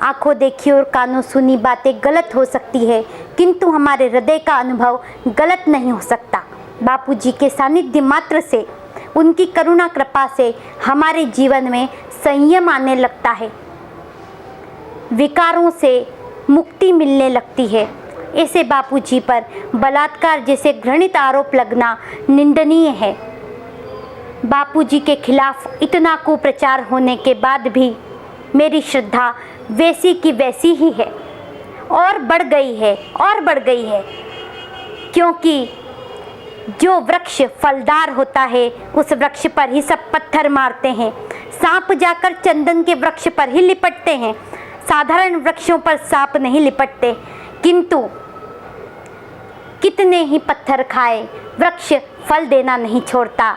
आंखों देखी और कानों सुनी बातें गलत हो सकती है, किंतु हमारे हृदय का अनुभव गलत नहीं हो सकता। बापूजी के सानिध्य मात्र से, उनकी करुणा कृपा से हमारे जीवन में संयम आने लगता है, विकारों से मुक्ति मिलने लगती है। ऐसे बापूजी पर बलात्कार जैसे घृणित आरोप लगना निंदनीय है। बापूजी के खिलाफ इतना कुप्रचार होने के बाद भी मेरी श्रद्धा वैसी की वैसी ही है, और बढ़ गई है और बढ़ गई है, क्योंकि जो वृक्ष फलदार होता है उस वृक्ष पर ही सब पत्थर मारते हैं। सांप जाकर चंदन के वृक्ष पर ही लिपटते हैं, साधारण वृक्षों पर सांप नहीं लिपटते। किंतु कितने ही पत्थर खाए, वृक्ष फल देना नहीं छोड़ता।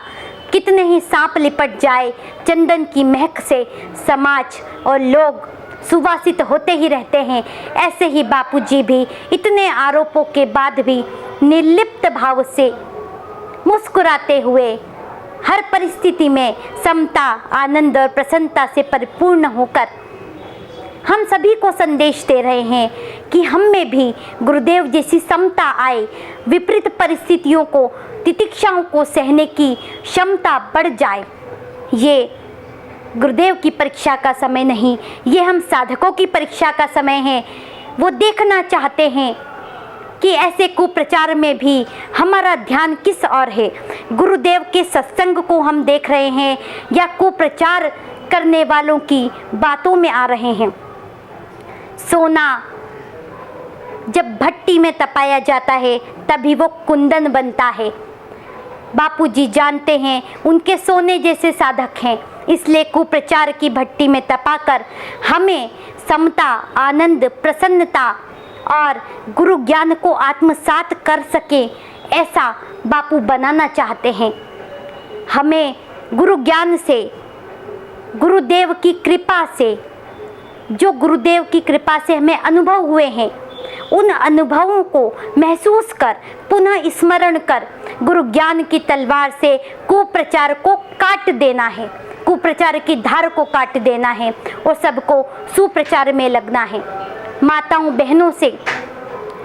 कितने ही सांप लिपट जाए, चंदन की महक से समाज और लोग सुवासित होते ही रहते हैं। ऐसे ही बापूजी भी इतने आरोपों के बाद भी निर्लिप्त भाव से मुस्कुराते हुए हर परिस्थिति में समता, आनंद और प्रसन्नता से परिपूर्ण होकर हम सभी को संदेश दे रहे हैं कि हम में भी गुरुदेव जैसी समता आए, विपरीत परिस्थितियों को, तितिक्षाओं को सहने की क्षमता बढ़ जाए। ये गुरुदेव की परीक्षा का समय नहीं, ये हम साधकों की परीक्षा का समय है। वो देखना चाहते हैं कि ऐसे कुप्रचार में भी हमारा ध्यान किस ओर है। गुरुदेव के सत्संग को हम देख रहे हैं या कुप्रचार करने वालों की बातों में आ रहे हैं। सोना जब भट्टी में तपाया जाता है तभी वो कुंदन बनता है। बापूजी जानते हैं उनके सोने जैसे साधक हैं, इसलिए कुप्रचार की भट्टी में तपाकर हमें समता, आनंद, प्रसन्नता और गुरु ज्ञान को आत्मसात कर सके, ऐसा बापू बनाना चाहते हैं। हमें गुरु ज्ञान से, गुरुदेव की कृपा से, जो गुरुदेव की कृपा से हमें अनुभव हुए हैं, उन अनुभवों को महसूस कर, पुनः स्मरण कर, गुरु ज्ञान की तलवार से कुप्रचार को काट देना है, कुप्रचार की धार को काट देना है और सबको सुप्रचार में लगना है। माताओं बहनों से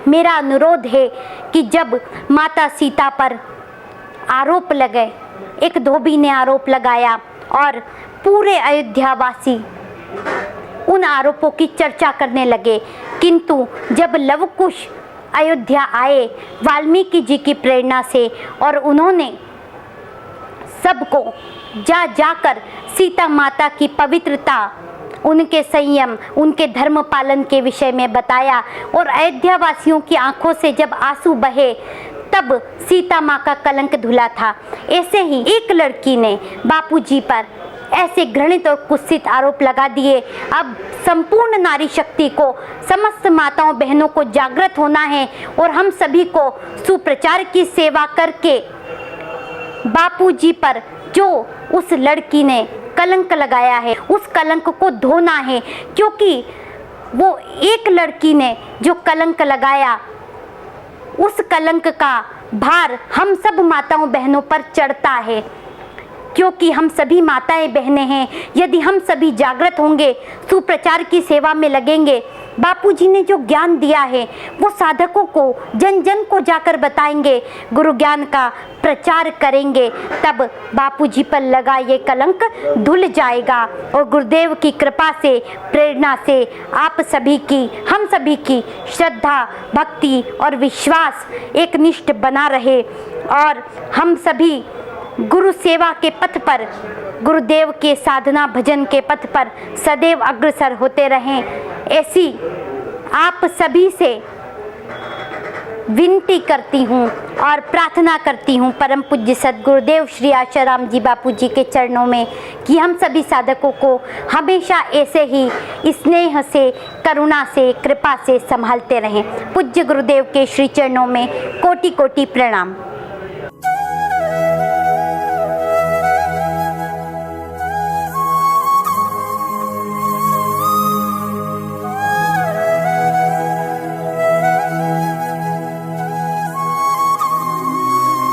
मेरा अनुरोध है कि जब माता सीता पर आरोप लगे, एक धोबी ने आरोप लगाया और पूरे अयोध्यावासी उन आरोपों की चर्चा करने लगे, किंतु जब लवकुश अयोध्या आए वाल्मीकि जी की प्रेरणा से और उन्होंने सबको जाकर सीता माता की पवित्रता, उनके संयम, उनके धर्म पालन के विषय में बताया और अयोध्या वासियों की आंखों से जब आंसू बहे तब सीता माँ का कलंक धुला था। ऐसे ही एक लड़की ने बापूजी पर ऐसे घृणित और कुत्सित आरोप लगा दिए। अब संपूर्ण नारी शक्ति को, समस्त माताओं बहनों को जागृत होना है और हम सभी को सुप्रचार की सेवा करके बापूजी पर जो उस लड़की ने कलंक लगाया है उस कलंक को धोना है, क्योंकि वो एक लड़की ने जो कलंक लगाया उस कलंक का भार हम सब माताओं बहनों पर चढ़ता है, क्योंकि हम सभी माताएं बहनें हैं। यदि हम सभी जागृत होंगे, सुप्रचार की सेवा में लगेंगे, बापूजी ने जो ज्ञान दिया है वो साधकों को, जन जन को जाकर बताएंगे, गुरु ज्ञान का प्रचार करेंगे, तब बापूजी पर लगा ये कलंक धुल जाएगा और गुरुदेव की कृपा से, प्रेरणा से आप सभी की, हम सभी की श्रद्धा, भक्ति और विश्वास एक निष्ठ बना रहे और हम सभी गुरु सेवा के पथ पर, गुरुदेव के साधना भजन के पथ पर सदैव अग्रसर होते रहें, ऐसी आप सभी से विनती करती हूँ और प्रार्थना करती हूँ परम पूज्य सद्गुरुदेव श्री आशाराम जी बापू जी के चरणों में कि हम सभी साधकों को हमेशा ऐसे ही स्नेह से, करुणा से, कृपा से संभालते रहें। पूज्य गुरुदेव के श्री चरणों में कोटि कोटि प्रणाम।